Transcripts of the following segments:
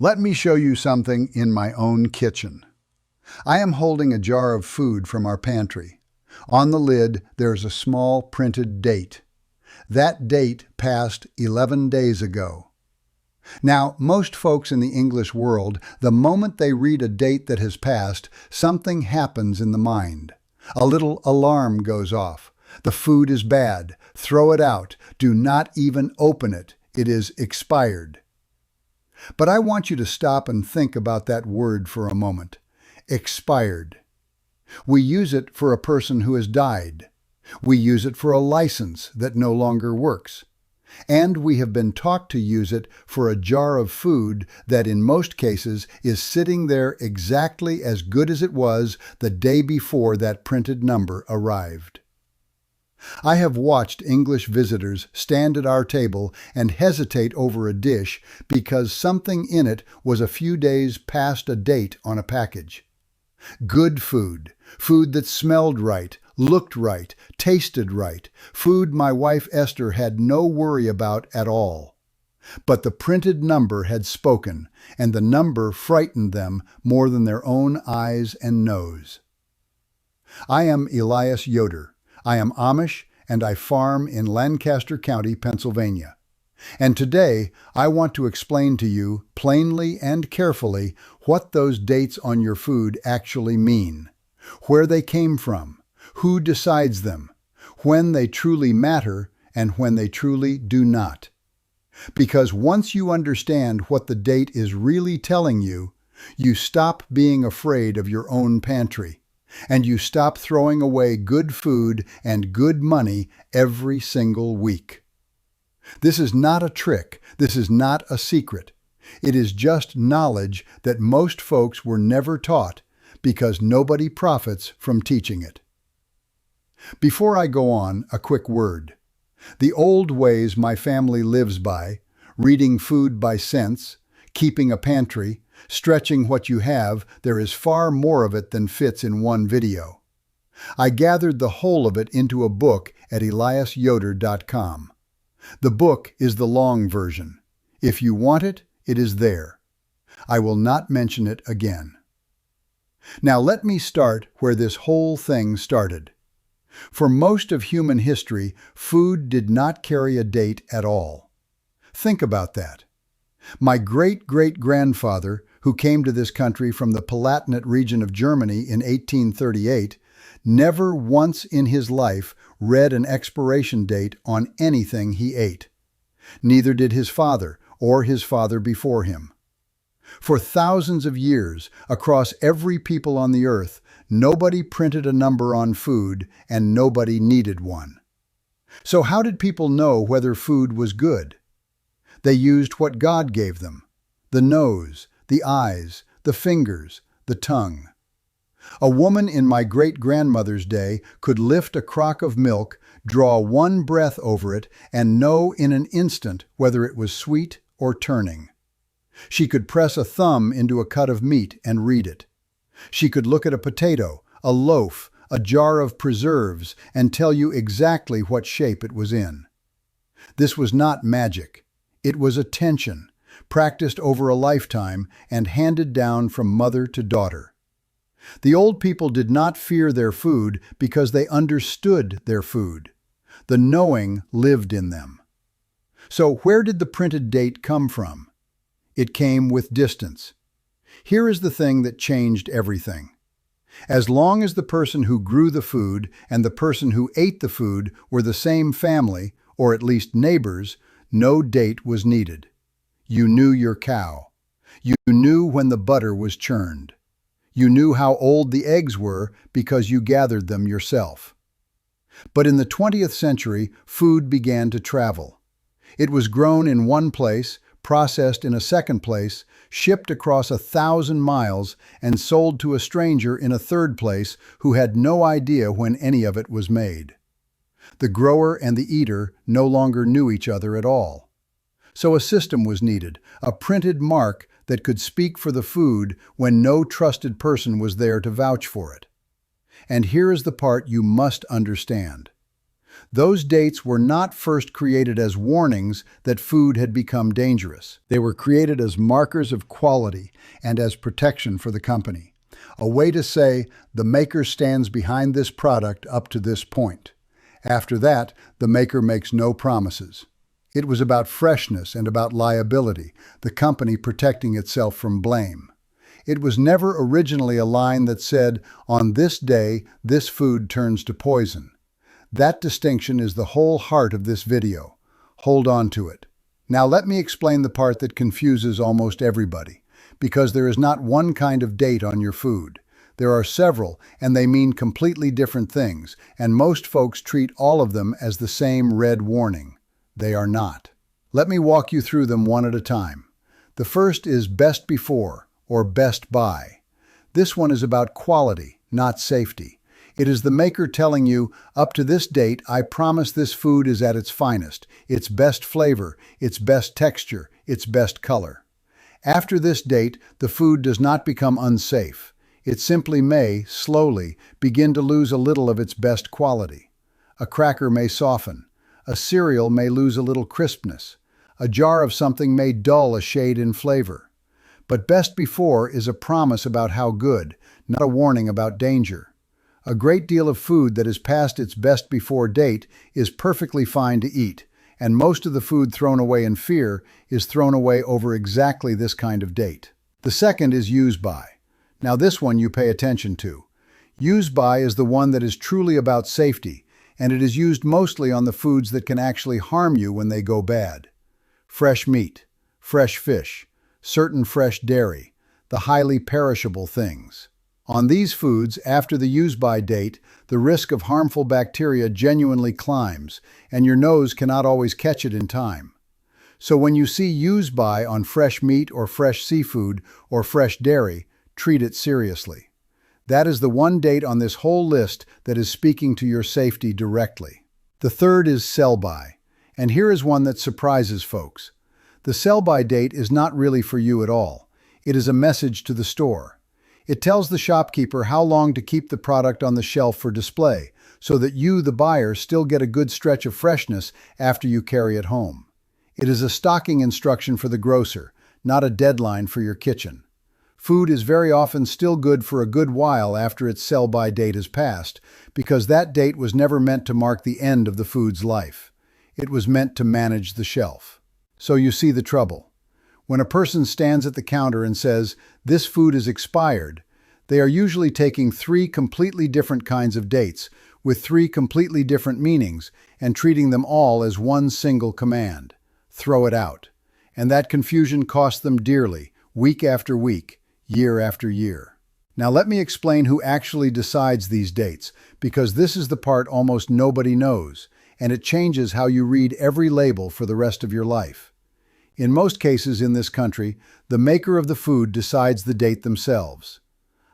Let me show you something in my own kitchen. I am holding a jar of food from our pantry. On the lid, there's a small printed date. That date passed 11 days ago. Now, most folks in the English world, the moment they read a date that has passed, something happens in the mind. A little alarm goes off. The food is bad. Throw it out. Do not even open it. It is expired. But I want you to stop and think about that word for a moment. Expired. We use it for a person who has died. We use it for a license that no longer works. And we have been taught to use it for a jar of food that in most cases is sitting there exactly as good as it was the day before that printed number arrived. I have watched English visitors stand at our table and hesitate over a dish because something in it was a few days past a date on a package. Good food, food that smelled right, looked right, tasted right, food my wife Esther had no worry about at all. But the printed number had spoken, and the number frightened them more than their own eyes and nose. I am Elias Yoder. I am Amish, and I farm in Lancaster County, Pennsylvania. And today, I want to explain to you, plainly and carefully, what those dates on your food actually mean, where they came from, who decides them, when they truly matter, and when they truly do not. Because once you understand what the date is really telling you, you stop being afraid of your own pantry, and you stop throwing away good food and good money every single week. This is not a trick. This is not a secret. It is just knowledge that most folks were never taught because nobody profits from teaching it. Before I go on, a quick word. The old ways my family lives by, reading food by cents, keeping a pantry, stretching what you have, there is far more of it than fits in one video. I gathered the whole of it into a book at eliasyoder.com. The book is the long version. If you want it, it is there. I will not mention it again. Now let me start where this whole thing started. For most of human history, food did not carry a date at all. Think about that. My great-great-grandfather, who came to this country from the Palatinate region of Germany in 1838, never once in his life read an expiration date on anything he ate. Neither did his father or his father before him. For thousands of years, across every people on the earth, nobody printed a number on food and nobody needed one. So how did people know whether food was good? They used what God gave them: the nose, the eyes, the fingers, the tongue. A woman in my great-grandmother's day could lift a crock of milk, draw one breath over it, and know in an instant whether it was sweet or turning. She could press a thumb into a cut of meat and read it. She could look at a potato, a loaf, a jar of preserves, and tell you exactly what shape it was in. This was not magic. It was attention, practiced over a lifetime and handed down from mother to daughter. The old people did not fear their food because they understood their food. The knowing lived in them. So where did the printed date come from? It came with distance. Here is the thing that changed everything. As long as the person who grew the food and the person who ate the food were the same family, or at least neighbors, no date was needed. You knew your cow. You knew when the butter was churned. You knew how old the eggs were because you gathered them yourself. But in the 20th century, food began to travel. It was grown in one place, processed in a second place, shipped across 1,000 miles, and sold to a stranger in a third place who had no idea when any of it was made. The grower and the eater no longer knew each other at all. So a system was needed, a printed mark that could speak for the food when no trusted person was there to vouch for it. And here is the part you must understand. Those dates were not first created as warnings that food had become dangerous. They were created as markers of quality and as protection for the company. A way to say, the maker stands behind this product up to this point. After that, the maker makes no promises. It was about freshness and about liability, the company protecting itself from blame. It was never originally a line that said, on this day, this food turns to poison. That distinction is the whole heart of this video. Hold on to it. Now let me explain the part that confuses almost everybody, because there is not one kind of date on your food. There are several, and they mean completely different things, and most folks treat all of them as the same red warning. They are not. Let me walk you through them one at a time. The first is best before, or best by. This one is about quality, not safety. It is the maker telling you, up to this date, I promise this food is at its finest, its best flavor, its best texture, its best color. After this date, the food does not become unsafe. It simply may, slowly, begin to lose a little of its best quality. A cracker may soften. A cereal may lose a little crispness. A jar of something may dull a shade in flavor. But best before is a promise about how good, not a warning about danger. A great deal of food that is past its best before date is perfectly fine to eat, and most of the food thrown away in fear is thrown away over exactly this kind of date. The second is use by. Now this one you pay attention to. Use by is the one that is truly about safety, and it is used mostly on the foods that can actually harm you when they go bad. Fresh meat, fresh fish, certain fresh dairy, the highly perishable things. On these foods, after the use-by date, the risk of harmful bacteria genuinely climbs, and your nose cannot always catch it in time. So when you see use-by on fresh meat or fresh seafood or fresh dairy, treat it seriously. That is the one date on this whole list that is speaking to your safety directly. The third is sell-by, and here is one that surprises folks. The sell-by date is not really for you at all. It is a message to the store. It tells the shopkeeper how long to keep the product on the shelf for display, so that you, the buyer, still get a good stretch of freshness after you carry it home. It is a stocking instruction for the grocer, not a deadline for your kitchen. Food is very often still good for a good while after its sell-by date has passed, because that date was never meant to mark the end of the food's life. It was meant to manage the shelf. So you see the trouble. When a person stands at the counter and says, "This food is expired," they are usually taking three completely different kinds of dates, with three completely different meanings, and treating them all as one single command: throw it out. And that confusion costs them dearly, week after week, year after year. Now let me explain who actually decides these dates, because this is the part almost nobody knows, and it changes how you read every label for the rest of your life. In most cases in this country, the maker of the food decides the date themselves.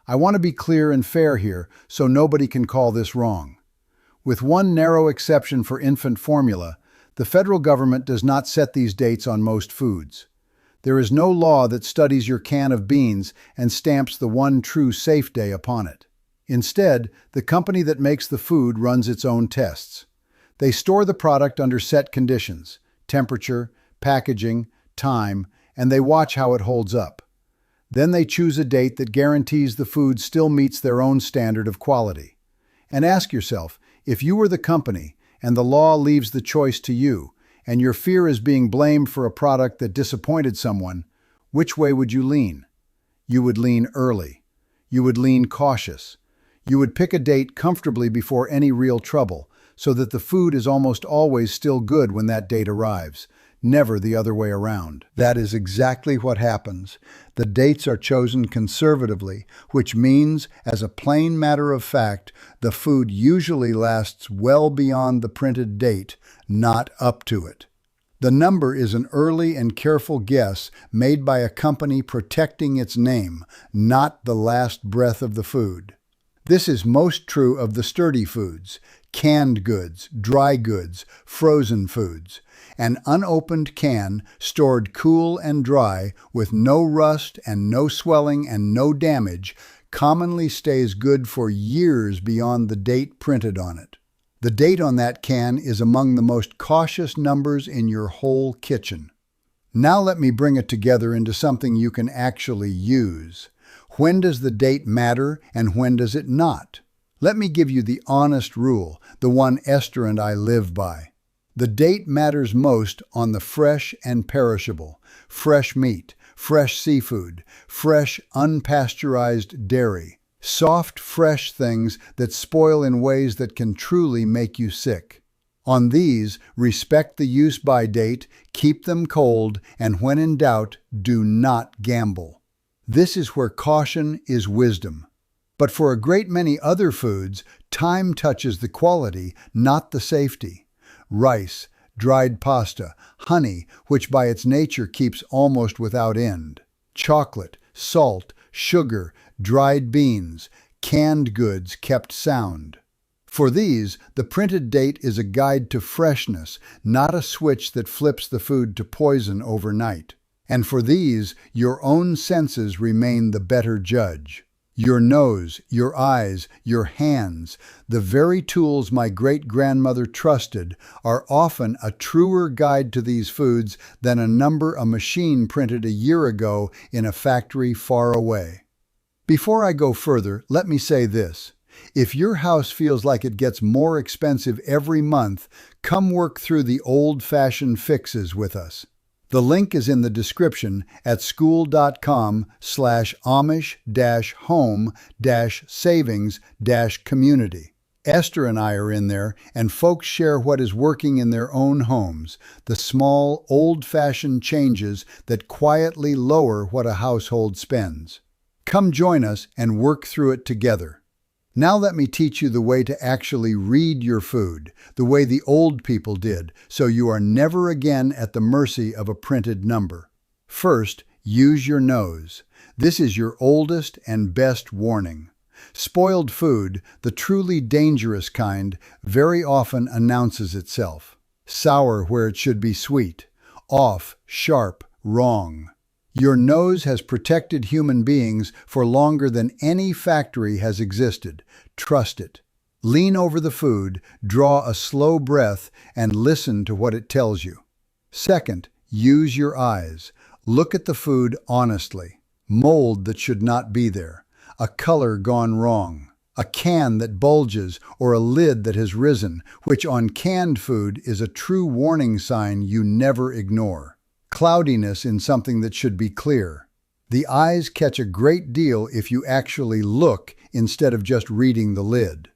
I want to be clear and fair here, so nobody can call this wrong. With one narrow exception for infant formula, the federal government does not set these dates on most foods. There is no law that studies your can of beans and stamps the one true safe day upon it. Instead, the company that makes the food runs its own tests. They store the product under set conditions: temperature, packaging, time, and they watch how it holds up. Then they choose a date that guarantees the food still meets their own standard of quality. And ask yourself, if you were the company and the law leaves the choice to you, and your fear is being blamed for a product that disappointed someone, which way would you lean? You would lean early. You would lean cautious. You would pick a date comfortably before any real trouble, so that the food is almost always still good when that date arrives. Never the other way around. That is exactly what happens. The dates are chosen conservatively, which means, as a plain matter of fact, the food usually lasts well beyond the printed date, not up to it. The number is an early and careful guess made by a company protecting its name, not the last breath of the food. This is most true of the sturdy foods, canned goods, dry goods, frozen foods. An unopened can, stored cool and dry, with no rust and no swelling and no damage, commonly stays good for years beyond the date printed on it. The date on that can is among the most cautious numbers in your whole kitchen. Now let me bring it together into something you can actually use. When does the date matter and when does it not? Let me give you the honest rule, the one Esther and I live by. The date matters most on the fresh and perishable, fresh meat, fresh seafood, fresh unpasteurized dairy, soft, fresh things that spoil in ways that can truly make you sick. On these, respect the use-by date, keep them cold, and when in doubt, do not gamble. This is where caution is wisdom. But for a great many other foods, time touches the quality, not the safety. Rice, dried pasta, honey, which by its nature keeps almost without end, chocolate, salt, sugar, dried beans, canned goods kept sound. For these, the printed date is a guide to freshness, not a switch that flips the food to poison overnight. And for these, your own senses remain the better judge. Your nose, your eyes, your hands, the very tools my great-grandmother trusted, are often a truer guide to these foods than a number a machine printed a year ago in a factory far away. Before I go further, let me say this. If your house feels like it gets more expensive every month, come work through the old-fashioned fixes with us. The link is in the description at school.com/amish-home-savings-community. Esther and I are in there, and folks share what is working in their own homes, the small, old-fashioned changes that quietly lower what a household spends. Come join us and work through it together. Now let me teach you the way to actually read your food, the way the old people did, so you are never again at the mercy of a printed number. First, use your nose. This is your oldest and best warning. Spoiled food, the truly dangerous kind, very often announces itself. Sour where it should be sweet. Off, sharp, wrong. Your nose has protected human beings for longer than any factory has existed. Trust it. Lean over the food, draw a slow breath, and listen to what it tells you. Second, use your eyes. Look at the food honestly. Mold that should not be there. A color gone wrong. A can that bulges or a lid that has risen, which on canned food is a true warning sign you never ignore. Cloudiness in something that should be clear. The eyes catch a great deal if you actually look instead of just reading the lid.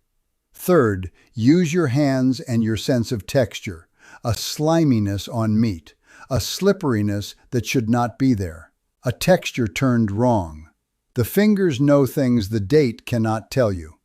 Third, use your hands and your sense of texture, a sliminess on meat, a slipperiness that should not be there, a texture turned wrong. The fingers know things the date cannot tell you.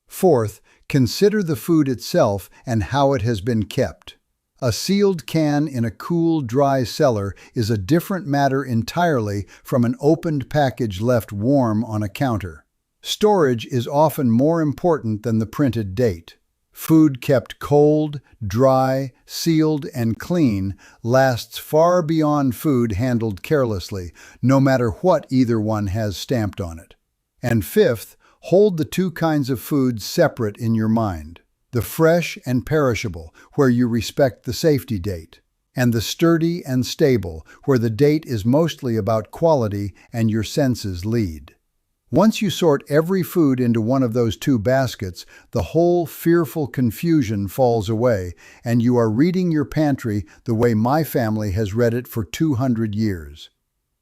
Fourth, consider the food itself and how it has been kept. A sealed can in a cool, dry cellar is a different matter entirely from an opened package left warm on a counter. Storage is often more important than the printed date. Food kept cold, dry, sealed, and clean lasts far beyond food handled carelessly, no matter what either one has stamped on it. And fifth, hold the two kinds of food separate in your mind. The fresh and perishable, where you respect the safety date, and the sturdy and stable, where the date is mostly about quality and your senses lead. Once you sort every food into one of those two baskets, the whole fearful confusion falls away, and you are reading your pantry the way my family has read it for 200 years.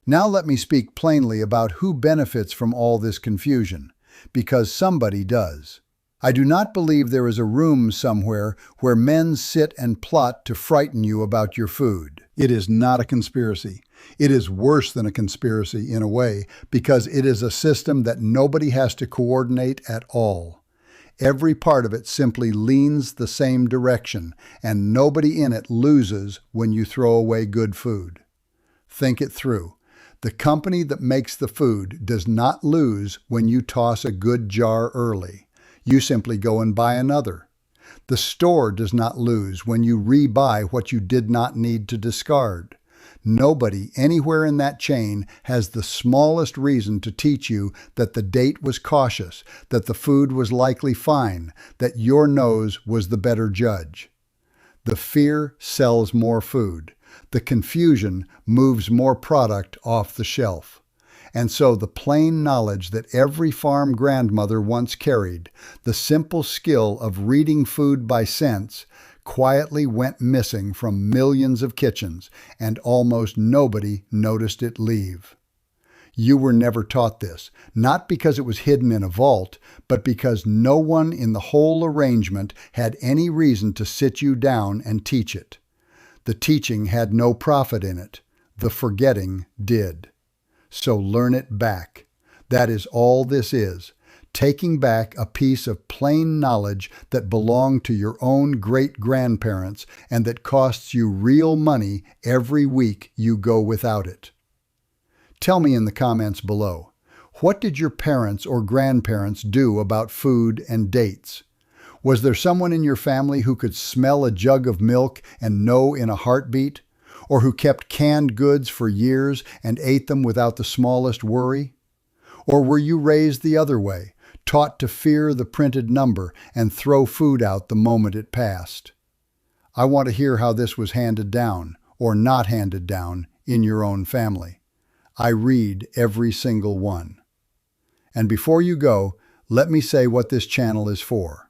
Now let me speak plainly about who benefits from all this confusion, because somebody does. I do not believe there is a room somewhere where men sit and plot to frighten you about your food. It is not a conspiracy. It is worse than a conspiracy in a way, because it is a system that nobody has to coordinate at all. Every part of it simply leans the same direction, and nobody in it loses when you throw away good food. Think it through. The company that makes the food does not lose when you toss a good jar early. You simply go and buy another. The store does not lose when you rebuy what you did not need to discard. Nobody anywhere in that chain has the smallest reason to teach you that the date was cautious, that the food was likely fine, that your nose was the better judge. The fear sells more food. The confusion moves more product off the shelf. And so the plain knowledge that every farm grandmother once carried, the simple skill of reading food by sense, quietly went missing from millions of kitchens, and almost nobody noticed it leave. You were never taught this, not because it was hidden in a vault, but because no one in the whole arrangement had any reason to sit you down and teach it. The teaching had no profit in it. The forgetting did. So learn it back. That is all this is. Taking back a piece of plain knowledge that belonged to your own great-grandparents and that costs you real money every week you go without it. Tell me in the comments below, what did your parents or grandparents do about food and dates? Was there someone in your family who could smell a jug of milk and know in a heartbeat? Or who kept canned goods for years and ate them without the smallest worry? Or were you raised the other way, taught to fear the printed number and throw food out the moment it passed? I want to hear how this was handed down, or not handed down, in your own family. I read every single one. And before you go, let me say what this channel is for.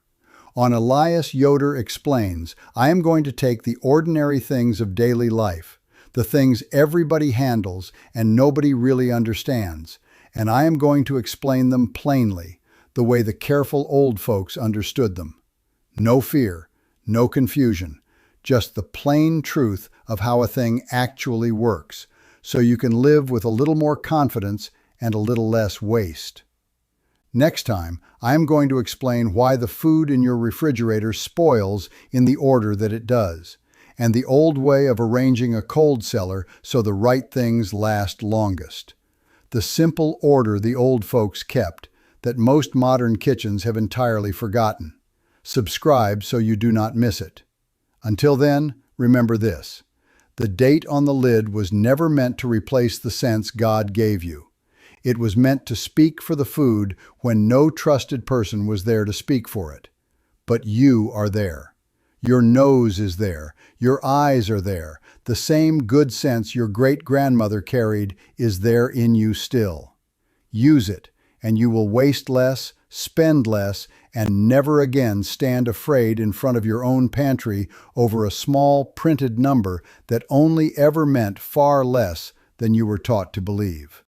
On Elias Yoder Explains, I am going to take the ordinary things of daily life, the things everybody handles and nobody really understands, and I am going to explain them plainly, the way the careful old folks understood them. No fear, no confusion, just the plain truth of how a thing actually works, so you can live with a little more confidence and a little less waste. Next time, I am going to explain why the food in your refrigerator spoils in the order that it does, and the old way of arranging a cold cellar so the right things last longest. The simple order the old folks kept that most modern kitchens have entirely forgotten. Subscribe so you do not miss it. Until then, remember this. The date on the lid was never meant to replace the sense God gave you. It was meant to speak for the food when no trusted person was there to speak for it. But you are there. Your nose is there. Your eyes are there. The same good sense your great-grandmother carried is there in you still. Use it, and you will waste less, spend less, and never again stand afraid in front of your own pantry over a small printed number that only ever meant far less than you were taught to believe.